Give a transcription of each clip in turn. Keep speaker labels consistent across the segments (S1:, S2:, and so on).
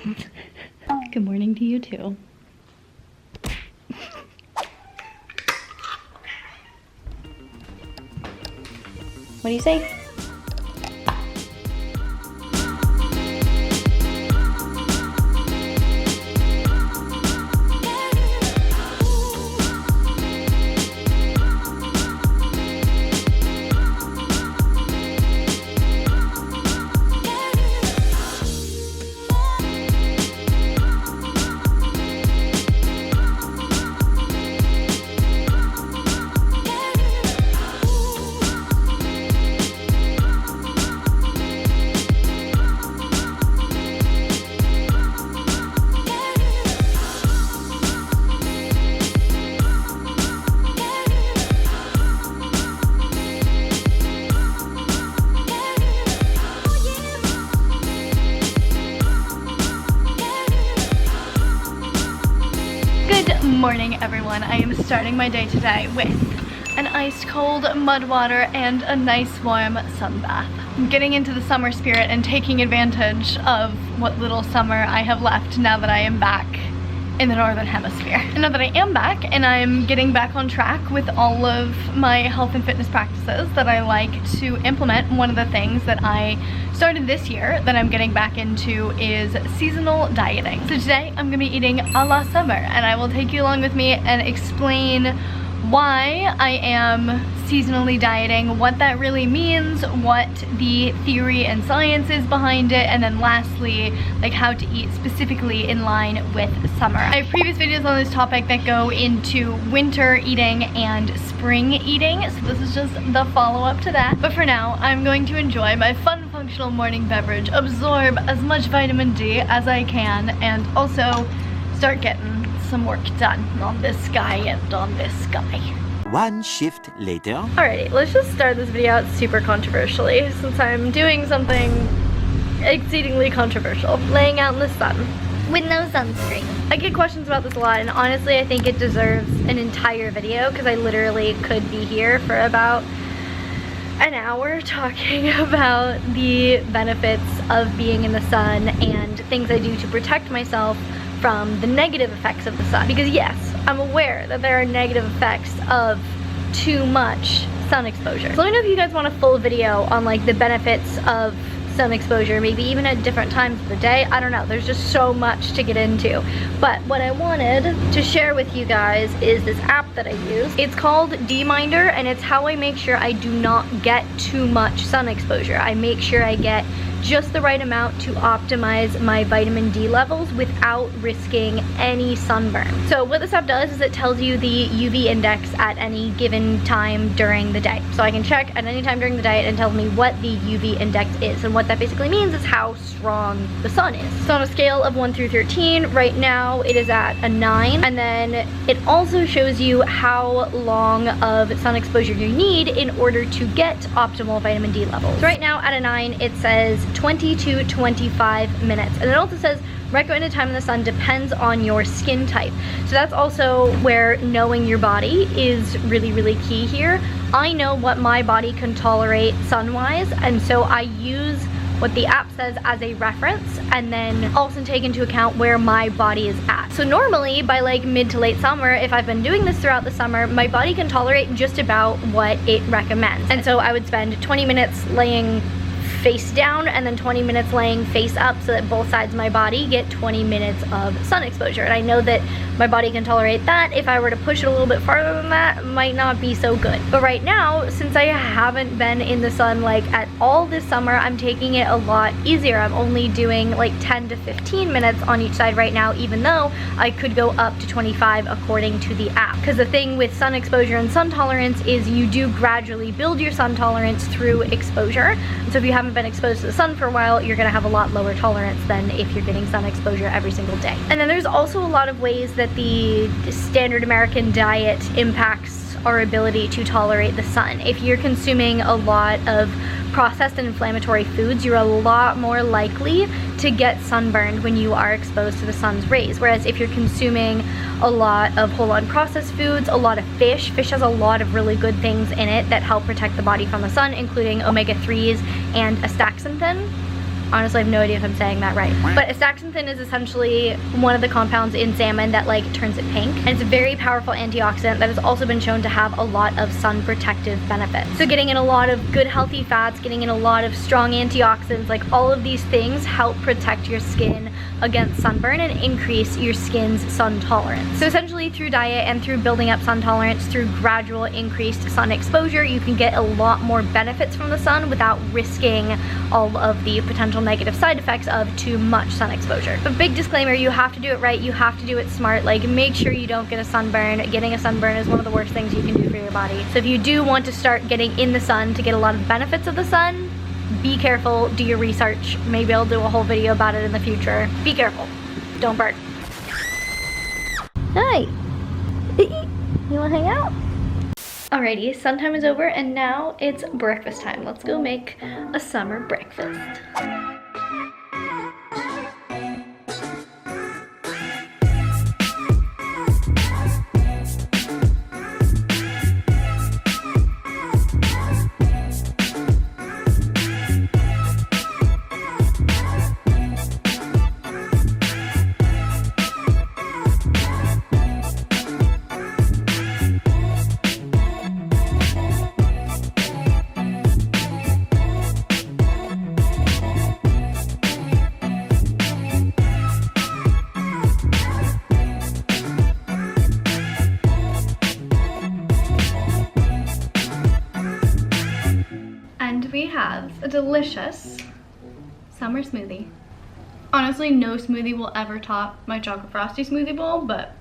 S1: Good morning to you too. What do you say? Good morning, everyone. I am starting my day today with an ice cold mud water and a nice warm sun bath. I'm getting into the summer spirit and taking advantage of what little summer I have left now that I am back in the northern hemisphere. And now that I am back and I'm getting back on track with all of my health and fitness practices that I like to implement, one of the things that I started this year that I'm getting back into is seasonal dieting. So today I'm gonna be eating a la summer, and I will take you along with me and explain why I am seasonally dieting, what that really means, what the theory and science is behind it, and then lastly, like how to eat specifically in line with summer. I have previous videos on this topic that go into winter eating and spring eating, so this is just the follow-up to that. But for now, I'm going to enjoy my fun functional morning beverage, absorb as much vitamin D as I can, and also start getting some work done on this guy and on this guy.
S2: One shift later.
S1: Alrighty, let's just start this video out super controversially, since I'm doing something exceedingly controversial. Laying out in the sun with no sunscreen. I get questions about this a lot, and honestly I think it deserves an entire video because I literally could be here for about an hour talking about the benefits of being in the sun and things I do to protect myself from the negative effects of the sun. Because yes, I'm aware that there are negative effects of too much sun exposure. So let me know if you guys want a full video on like the benefits of sun exposure, maybe even at different times of the day. I don't know, there's just so much to get into. But what I wanted to share with you guys is this app that I use. It's called D-Minder, and it's how I make sure I do not get too much sun exposure. I make sure I get just the right amount to optimize my vitamin D levels without risking any sunburn. So what this app does is it tells you the UV index at any given time during the day. So I can check at any time during the day and tell me what the UV index is. And what that basically means is how strong the sun is. So on a scale of 1 through 13, right now it is at a 9. And then it also shows you how long of sun exposure you need in order to get optimal vitamin D levels. So right now at a 9, it says 20 to 25 minutes. And it also says recommended time in the sun depends on your skin type. So that's also where knowing your body is really, really key here. I know what my body can tolerate sun-wise, and so I use what the app says as a reference and then also take into account where my body is at. So normally by like mid to late summer, if I've been doing this throughout the summer, my body can tolerate just about what it recommends. And so I would spend 20 minutes laying face down and then 20 minutes laying face up so that both sides of my body get 20 minutes of sun exposure. And I know that my body can tolerate that. If I were to push it a little bit farther than that, it might not be so good. But right now, since I haven't been in the sun like at all this summer, I'm taking it a lot easier. I'm only doing like 10 to 15 minutes on each side right now, even though I could go up to 25 according to the app. Because the thing with sun exposure and sun tolerance is you do gradually build your sun tolerance through exposure. And so if you haven't been exposed to the sun for a while, you're gonna have a lot lower tolerance than if you're getting sun exposure every single day. And then there's also a lot of ways that the standard American diet impacts our ability to tolerate the sun. If you're consuming a lot of processed and inflammatory foods, you're a lot more likely to get sunburned when you are exposed to the sun's rays. Whereas if you're consuming a lot of whole unprocessed foods, a lot of fish has a lot of really good things in it that help protect the body from the sun, including omega-3s and astaxanthin. Honestly, I have no idea if I'm saying that right. But astaxanthin is essentially one of the compounds in salmon that like turns it pink. And it's a very powerful antioxidant that has also been shown to have a lot of sun protective benefits. So getting in a lot of good healthy fats, getting in a lot of strong antioxidants, like all of these things help protect your skin against sunburn and increase your skin's sun tolerance. So essentially through diet and through building up sun tolerance, through gradual increased sun exposure, you can get a lot more benefits from the sun without risking all of the potential negative side effects of too much sun exposure. But big disclaimer, you have to do it right, you have to do it smart. Like, make sure you don't get a sunburn. Getting a sunburn is one of the worst things you can do for your body. So if you do want to start getting in the sun to get a lot of benefits of the sun, be careful, do your research. Maybe I'll do a whole video about it in the future. Be careful, don't burn. Hi, you wanna hang out? Alrighty, sun time is over and now it's breakfast time. Let's go make a summer breakfast. We have a delicious summer smoothie. Honestly, no smoothie will ever top my chocolate frosty smoothie bowl, but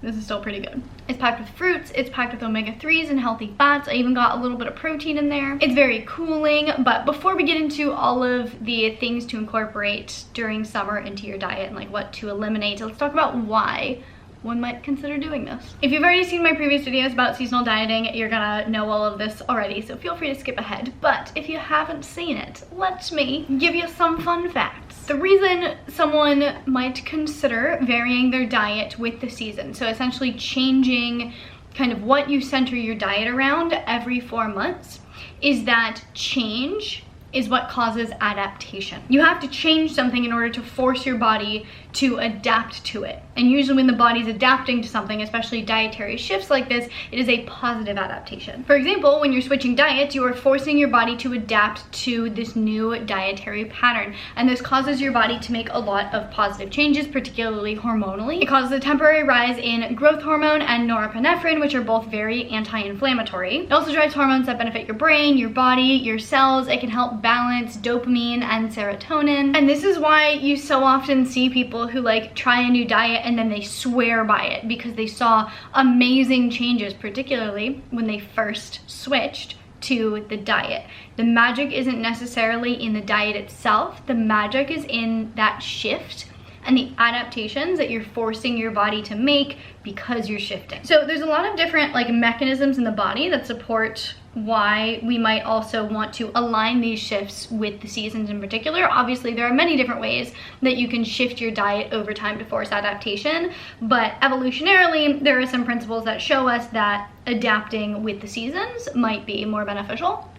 S1: this is still pretty good. It's packed with fruits, it's packed with omega-3s and healthy fats. I even got a little bit of protein in there. It's very cooling, but before we get into all of the things to incorporate during summer into your diet and like what to eliminate, let's talk about why one might consider doing this. If you've already seen my previous videos about seasonal dieting, you're gonna know all of this already, so feel free to skip ahead. But if you haven't seen it, let me give you some fun facts. The reason someone might consider varying their diet with the season, so essentially changing kind of what you center your diet around every 4 months, is that change is what causes adaptation. You have to change something in order to force your body to adapt to it. And usually when the body's adapting to something, especially dietary shifts like this, it is a positive adaptation. For example, when you're switching diets, you are forcing your body to adapt to this new dietary pattern. And this causes your body to make a lot of positive changes, particularly hormonally. It causes a temporary rise in growth hormone and norepinephrine, which are both very anti-inflammatory. It also drives hormones that benefit your brain, your body, your cells. It can help balance dopamine and serotonin. And this is why you so often see people who like try a new diet and then they swear by it because they saw amazing changes, particularly when they first switched to the diet. The magic isn't necessarily in the diet itself. The magic is in that shift and the adaptations that you're forcing your body to make because you're shifting. So there's a lot of different like mechanisms in the body that support why we might also want to align these shifts with the seasons in particular. Obviously, there are many different ways that you can shift your diet over time to force adaptation, but evolutionarily, there are some principles that show us that adapting with the seasons might be more beneficial.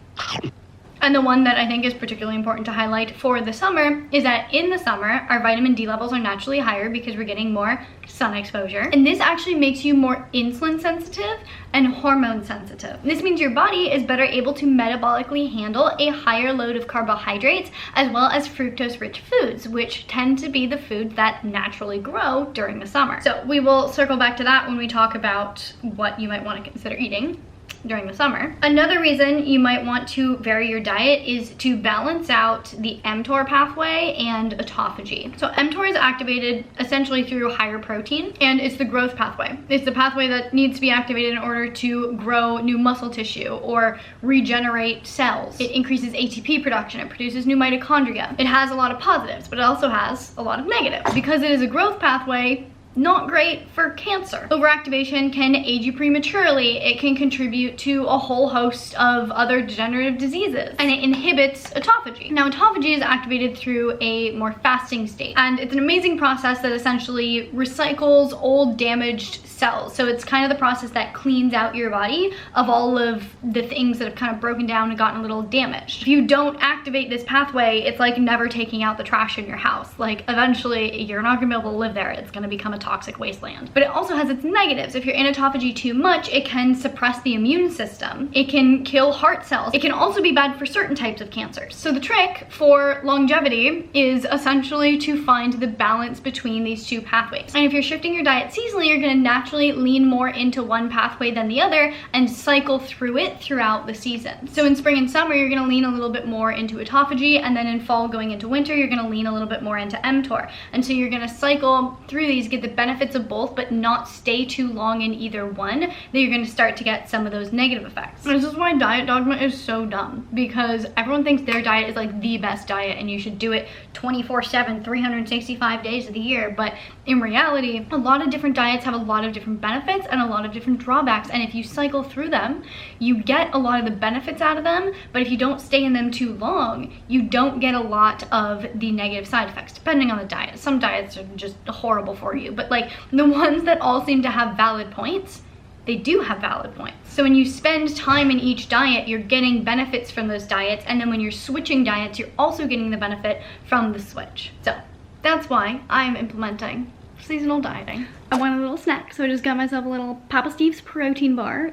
S1: And the one that I think is particularly important to highlight for the summer is that in the summer, our vitamin D levels are naturally higher because we're getting more sun exposure. And this actually makes you more insulin sensitive and hormone sensitive. This means your body is better able to metabolically handle a higher load of carbohydrates as well as fructose-rich foods, which tend to be the foods that naturally grow during the summer. So we will circle back to that when we talk about what you might want to consider eating during the summer. Another reason you might want to vary your diet is to balance out the mTOR pathway and autophagy. So mTOR is activated essentially through higher protein, and it's the growth pathway. It's the pathway that needs to be activated in order to grow new muscle tissue or regenerate cells. It increases ATP production, it produces new mitochondria. It has a lot of positives, but it also has a lot of negatives. Because it is a growth pathway, not great for cancer. Overactivation can age you prematurely. It can contribute to a whole host of other degenerative diseases, and it inhibits autophagy. Now, autophagy is activated through a more fasting state, and it's an amazing process that essentially recycles old damaged cells. So it's kind of the process that cleans out your body of all of the things that have kind of broken down and gotten a little damaged. If you don't activate this pathway, it's like never taking out the trash in your house. Like, eventually you're not gonna be able to live there. It's gonna become a toxic wasteland. But it also has its negatives. If you're in autophagy too much, it can suppress the immune system. It can kill heart cells. It can also be bad for certain types of cancers. So the trick for longevity is essentially to find the balance between these two pathways. And if you're shifting your diet seasonally, you're gonna naturally lean more into one pathway than the other and cycle through it throughout the season. So in spring and summer, you're gonna lean a little bit more into autophagy, and then in fall going into winter, you're gonna lean a little bit more into mTOR. And so you're gonna cycle through these, get the benefits of both, but not stay too long in either one. Then you're gonna start to get some of those negative effects. This is why diet dogma is so dumb, because everyone thinks their diet is like the best diet and you should do it 24/7, 365 days of the year. But in reality, a lot of different diets have a lot of different benefits and a lot of different drawbacks, and if you cycle through them, you get a lot of the benefits out of them, but if you don't stay in them too long, you don't get a lot of the negative side effects, depending on the diet. Some diets are just horrible for you, but like the ones that all seem to have valid points, they do have valid points. So when you spend time in each diet, you're getting benefits from those diets, and then when you're switching diets, you're also getting the benefit from the switch. So that's why I'm implementing seasonal dieting. I want a little snack, so I just got myself a little Papa Steve's protein bar.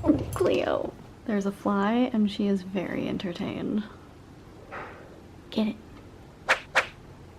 S1: Oh, Cleo. There's a fly, and she is very entertained. Get it.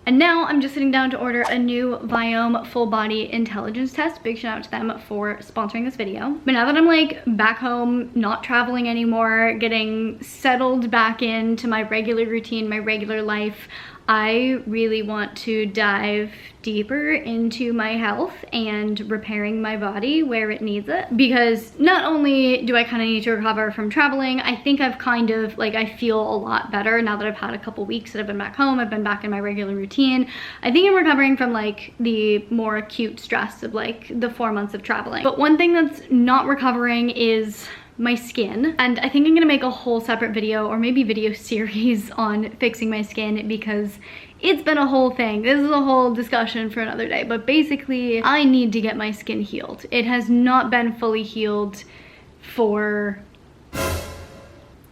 S1: And now I'm just sitting down to order a new Viome full body intelligence test. Big shout out to them for sponsoring this video. But now that I'm like back home, not traveling anymore, getting settled back into my regular routine, my regular life, I really want to dive deeper into my health and repairing my body where it needs it. Because not only do I kind of need to recover from traveling, I think I've kind of, like, I feel a lot better now that I've had a couple weeks that I've been back home. I've been back in my regular routine. I think I'm recovering from like the more acute stress of like the 4 months of traveling. But one thing that's not recovering is my skin, and I think I'm gonna make a whole separate video or maybe video series on fixing my skin, because it's been a whole thing. This is a whole discussion for another day, but basically I need to get my skin healed. It has not been fully healed for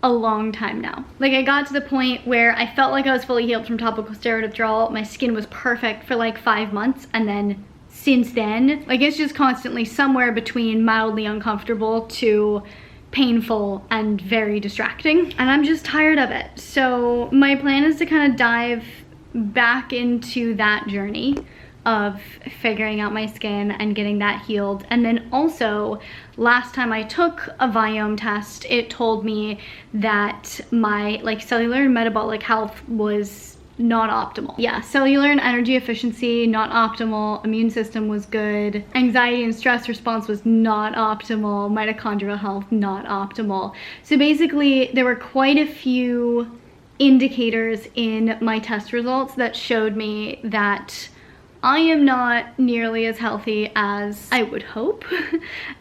S1: a long time now. Like, I got to the point where I felt like I was fully healed from topical steroid withdrawal. My skin was perfect for like 5 months, and then since then, like, it's just constantly somewhere between mildly uncomfortable to painful and very distracting, and I'm just tired of it. So my plan is to kind of dive back into that journey of figuring out my skin and getting that healed. And then also, last time I took a Viome test, it told me that my like cellular and metabolic health was not optimal. Yeah, cellular and energy efficiency, not optimal. Immune system was good. Anxiety and stress response was not optimal. Mitochondrial health, not optimal. So basically, there were quite a few indicators in my test results that showed me that I am not nearly as healthy as I would hope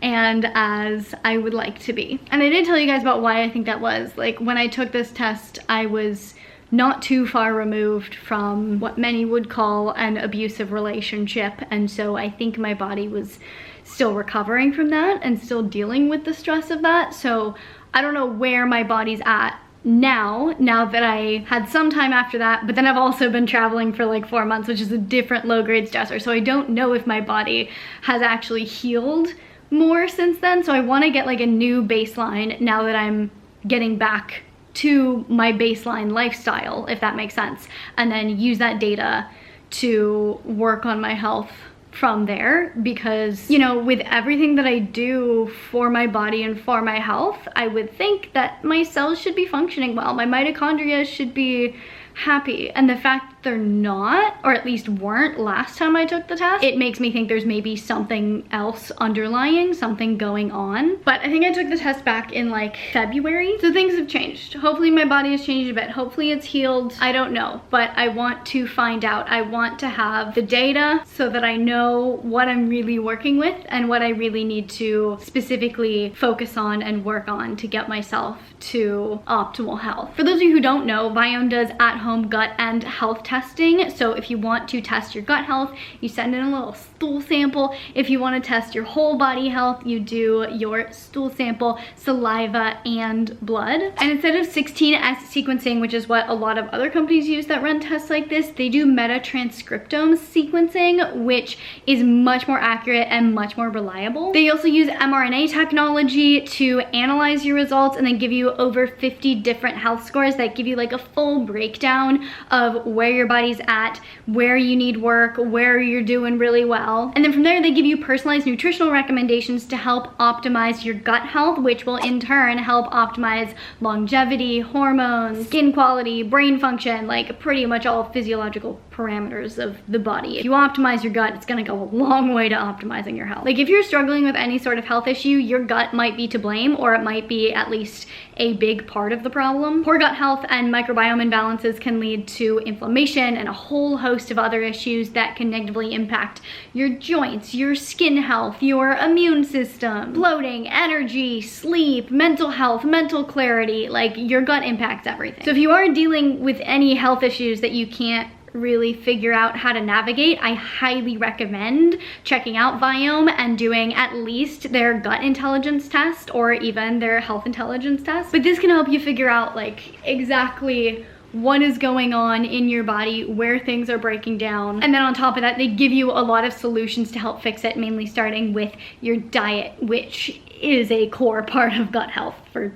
S1: and as I would like to be. And I did tell you guys about why I think that was. Like, when I took this test, I was not too far removed from what many would call an abusive relationship, and so I think my body was still recovering from that and still dealing with the stress of that. So I don't know where my body's at now that I had some time after that, but then I've also been traveling for like 4 months, which is a different low-grade stressor, so I don't know if my body has actually healed more since then. So I want to get like a new baseline now that I'm getting back to my baseline lifestyle, if that makes sense, and then use that data to work on my health from there. Because, you know, with everything that I do for my body and for my health, I would think that my cells should be functioning well, my mitochondria should be happy, and the fact that they're not, or at least weren't last time I took the test, it makes me think there's maybe something else underlying, something going on. But I think I took the test back in like February, so things have changed. Hopefully my body has changed a bit, hopefully it's healed, I don't know, but I want to find out. I want to have the data so that I know
S3: know what I'm really working with and what I really need to specifically focus on and work on to get myself to optimal health. For those of you who don't know, Viome does at-home gut and health testing. So if you want to test your gut health, you send in a little stool sample. If you want to test your whole body health, you do your stool sample, saliva, and blood. And instead of 16S sequencing, which is what a lot of other companies use that run tests like this, they do metatranscriptome sequencing, which is much more accurate and much more reliable. They also use mRNA technology to analyze your results and then give you over 50 different health scores that give you like a full breakdown of where your body's at, where you need work, where you're doing really well. And then from there, they give you personalized nutritional recommendations to help optimize your gut health, which will in turn help optimize longevity, hormones, skin quality, brain function, like pretty much all physiological parameters of the body. If you optimize your gut, it's gonna go a long way to optimizing your health. Like if you're struggling with any sort of health issue, your gut might be to blame, or it might be at least a big part of the problem. Poor gut health and microbiome imbalances can lead to inflammation and a whole host of other issues that can negatively impact your joints, your skin health, your immune system, bloating, energy, sleep, mental health, mental clarity. Like your gut impacts everything. So if you are dealing with any health issues that you can't really figure out how to navigate, I highly recommend checking out Viome and doing at least their gut intelligence test or even their health intelligence test. But this can help you figure out like exactly what is going on in your body, where things are breaking down. And then on top of that, they give you a lot of solutions to help fix it, mainly starting with your diet, which is a core part of gut health for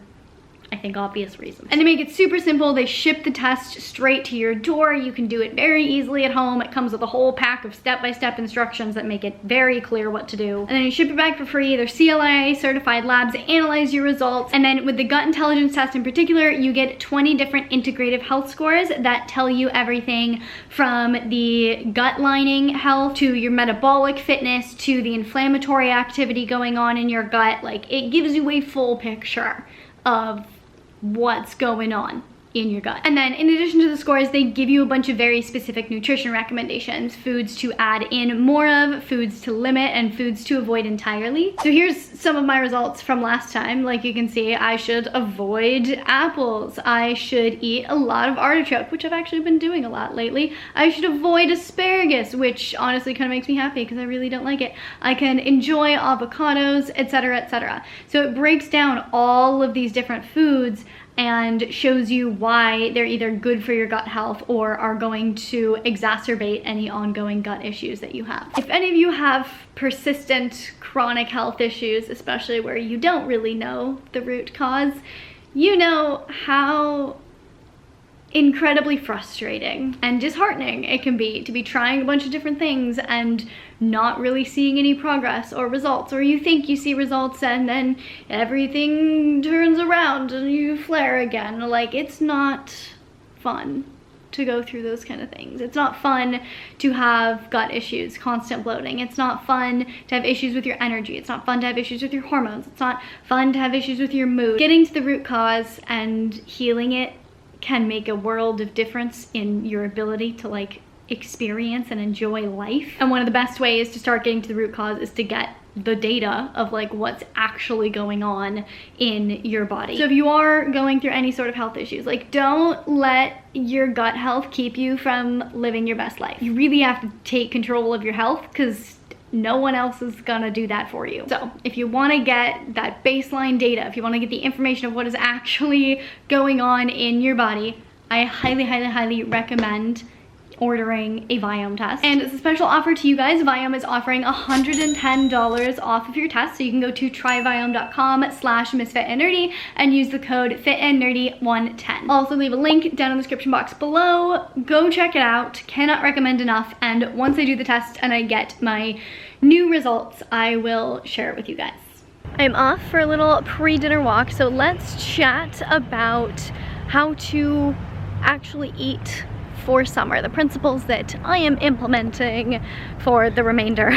S3: I think obvious reasons. And they make it super simple. They ship the test straight to your door. You can do it very easily at home. It comes with a whole pack of step-by-step instructions that make it very clear what to do. And then you ship it back for free. Their CIA certified labs analyze your results. And then with the gut intelligence test in particular, you get 20 different integrative health scores that tell you everything from the gut lining health to your metabolic fitness to the inflammatory activity going on in your gut. Like it gives you a full picture of what's going on in your gut. And then in addition to the scores, they give you a bunch of very specific nutrition recommendations, foods to add in more of, foods to limit, and foods to avoid entirely. So here's some of my results from last time. Like you can see, I should avoid apples. I should eat a lot of artichoke, which I've actually been doing a lot lately. I should avoid asparagus, which honestly kind of makes me happy because I really don't like it. I can enjoy avocados, etc., etc. So it breaks down all of these different foods and shows you why they're either good for your gut health or are going to exacerbate any ongoing gut issues that you have. If any of you have persistent chronic health issues, especially where you don't really know the root cause, you know how incredibly frustrating and disheartening it can be to be trying a bunch of different things and not really seeing any progress or results, or you think you see results and then everything turns around and you flare again. Like it's not fun to go through those kind of things. It's not fun to have gut issues, constant bloating. It's not fun to have issues with your energy. It's not fun to have issues with your hormones. It's not fun to have issues with your mood. Getting to the root cause and healing it can make a world of difference in your ability to like experience and enjoy life. And one of the best ways to start getting to the root cause is to get the data of like what's actually going on in your body. So if you are going through any sort of health issues, like don't let your gut health keep you from living your best life. You really have to take control of your health because no one else is gonna do that for you. So if you wanna get that baseline data, if you wanna get the information of what is actually going on in your body, I highly, highly, highly recommend ordering a Viome test. And as a special offer to you guys, Viome is offering $110 off of your test. So you can go to tryviome.com/MissFitAndNerdy and use the code FitAndNerdy110. I'll also leave a link down in the description box below. Go check it out. Cannot recommend enough. And once I do the test and I get my new results, I will share it with you guys. I'm off for a little pre-dinner walk, so let's chat about how to actually eat for summer, the principles that I am implementing for the remainder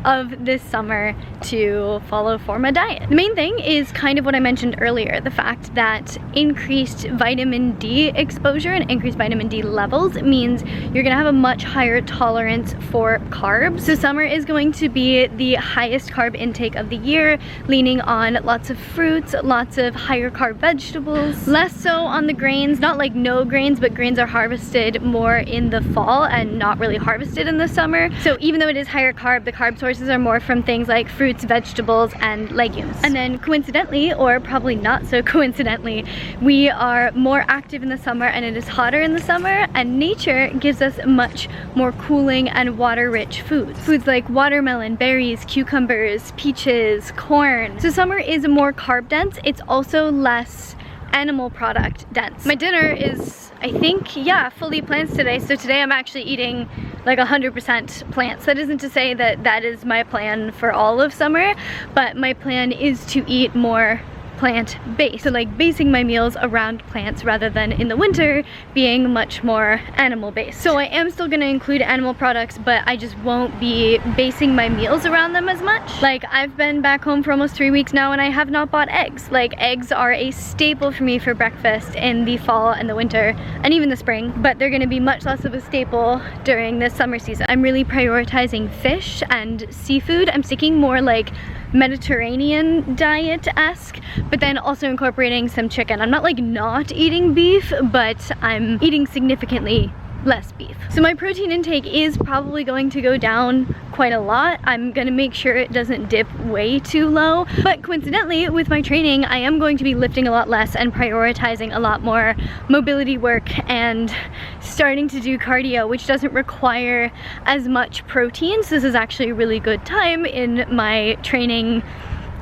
S3: of this summer to follow for my diet. The main thing is kind of what I mentioned earlier, the fact that increased vitamin D exposure and increased vitamin D levels means you're gonna have a much higher tolerance for carbs. So summer is going to be the highest carb intake of the year, leaning on lots of fruits, lots of higher carb vegetables, less so on the grains, not like no grains, but grains are harvested more in the fall and not really harvested in the summer. So even though it is higher carb, the carb sources are more from things like fruits, vegetables, and legumes. And then coincidentally, or probably not so coincidentally, we are more active in the summer and it is hotter in the summer, and nature gives us much more cooling and water-rich foods. Foods like watermelon, berries, cucumbers, peaches, corn. So summer is more carb dense. It's also less animal product dense. My dinner is, I think, yeah, fully plants today. So today I'm actually eating like 100% plants. That isn't to say that that is my plan for all of summer, but my plan is to eat more plant-based. So like basing my meals around plants rather than in the winter being much more animal-based. So I am still gonna include animal products, but I just won't be basing my meals around them as much. Like I've been back home for almost 3 weeks now and I have not bought eggs. Like eggs are a staple for me for breakfast in the fall and the winter and even the spring, but they're gonna be much less of a staple during this summer season. I'm really prioritizing fish and seafood. I'm sticking more like Mediterranean diet-esque, but then also incorporating some chicken. I'm not like not eating beef, but I'm eating significantly less beef. So my protein intake is probably going to go down quite a lot. I'm gonna make sure it doesn't dip way too low, but coincidentally with my training I am going to be lifting a lot less and prioritizing a lot more mobility work and starting to do cardio, which doesn't require as much protein. So this is actually a really good time in my training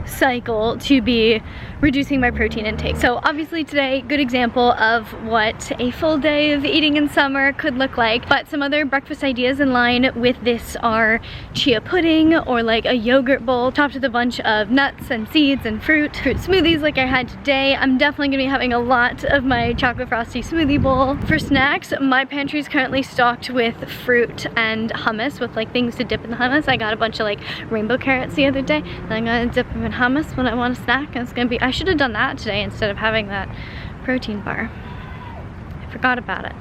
S3: cycle to be reducing my protein intake. So obviously today, good example of what a full day of eating in summer could look like, but some other breakfast ideas in line with this are chia pudding or like a yogurt bowl topped with a bunch of nuts and seeds and fruit smoothies like I had today. I'm definitely gonna be having a lot of my chocolate frosty smoothie bowl. For snacks, my pantry is currently stocked with fruit and hummus with like things to dip in the hummus. I got a bunch of like rainbow carrots the other day and I'm gonna dip them in hummus when I want a snack, and it's gonna be, I should have done that today instead of having that protein bar. I forgot about it.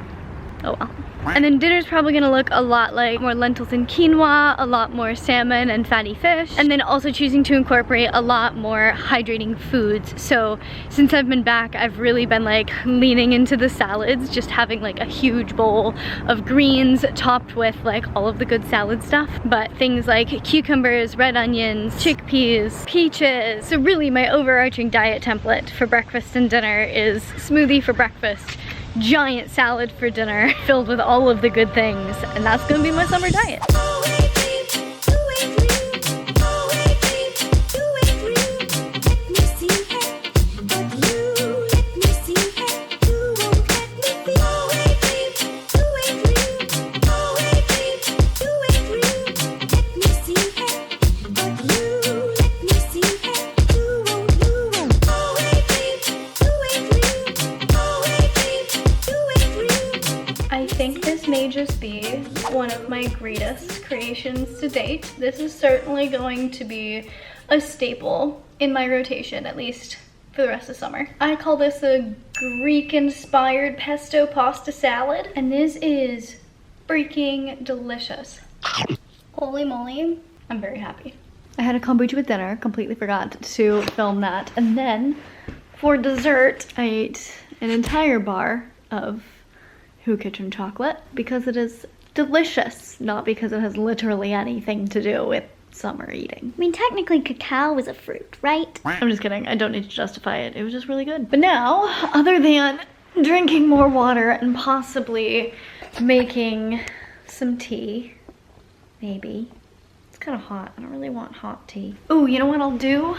S3: Oh well. And then dinner's probably gonna look a lot like more lentils and quinoa, a lot more salmon and fatty fish, and then also choosing to incorporate a lot more hydrating foods. So since I've been back, I've really been like leaning into the salads, just having like a huge bowl of greens topped with like all of the good salad stuff. But things like cucumbers, red onions, chickpeas, peaches. So really my overarching diet template for breakfast and dinner is smoothie for breakfast, giant salad for dinner filled with all of the good things, and that's gonna be my summer diet. I think this may just be one of my greatest creations to date. This is certainly going to be a staple in my rotation, at least for the rest of summer. I call this a Greek-inspired pesto pasta salad, and this is freaking delicious. Holy moly, I'm very happy. I had a kombucha with dinner, completely forgot to film that, and then for dessert, I ate an entire bar of Who Kitchen chocolate because it is delicious, not because it has literally anything to do with summer eating.
S1: I mean, technically cacao is a fruit, right?
S3: I'm just kidding, I don't need to justify it. It was just really good. But now, other than drinking more water and possibly making some tea, maybe. It's kind of hot, I don't really want hot tea. Oh, you know what I'll do?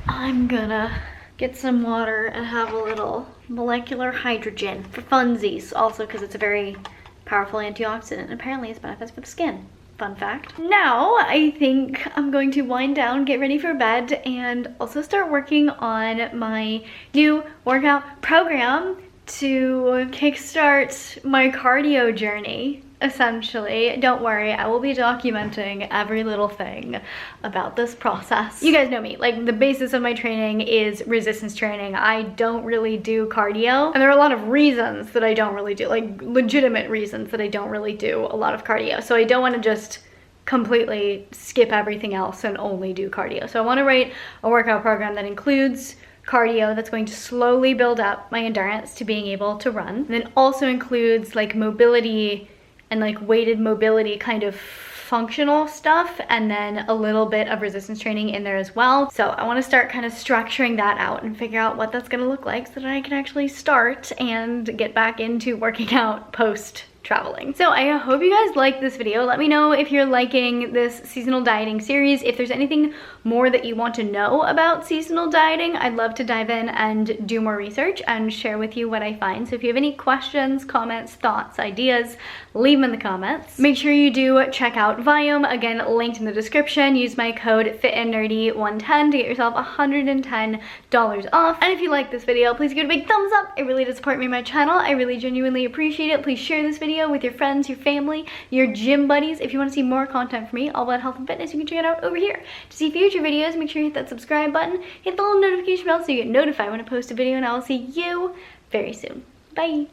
S3: I'm gonna get some water and have a little molecular hydrogen for funsies, also because it's a very powerful antioxidant and apparently it's benefits for the skin. Fun fact. Now I think I'm going to wind down, get ready for bed, and also start working on my new workout program
S1: to kickstart my cardio journey, essentially. Don't worry, I will be documenting every little thing about this process. You guys know me, like the basis of my training is resistance training. I don't really do cardio, and there are a lot of reasons that I don't really do, like legitimate reasons that I don't really do a lot of cardio. So I don't want to just completely skip everything else and only do cardio. So I want to write a workout program that includes cardio that's going to slowly build up my endurance to being able to run, and then also includes like mobility and like weighted mobility kind of functional stuff, and then a little bit of resistance training in there as well. So I want to start kind of structuring that out and figure out what that's going to look like so that I can actually start and get back into working out post traveling. So I hope you guys like this video. Let me know if you're liking this seasonal dieting series. If there's anything more that you want to know about seasonal dieting, I'd love to dive in and do more research and share with you what I find. So if you have any questions, comments, thoughts, ideas, leave them in the comments. Make sure you do check out Viome, again linked in the description. Use my code FitAndNerdy110 to get yourself $110 off. And if you like this video, please give it a big thumbs up. It really does support me and my channel. I really genuinely appreciate it. Please share this video with your friends, your family, your gym buddies. If you want to see more content from me all about health and fitness, you can check it out over here. To see future videos, make sure you hit that subscribe button, hit the little notification bell so you get notified when I post a video, and I will see you very soon. Bye!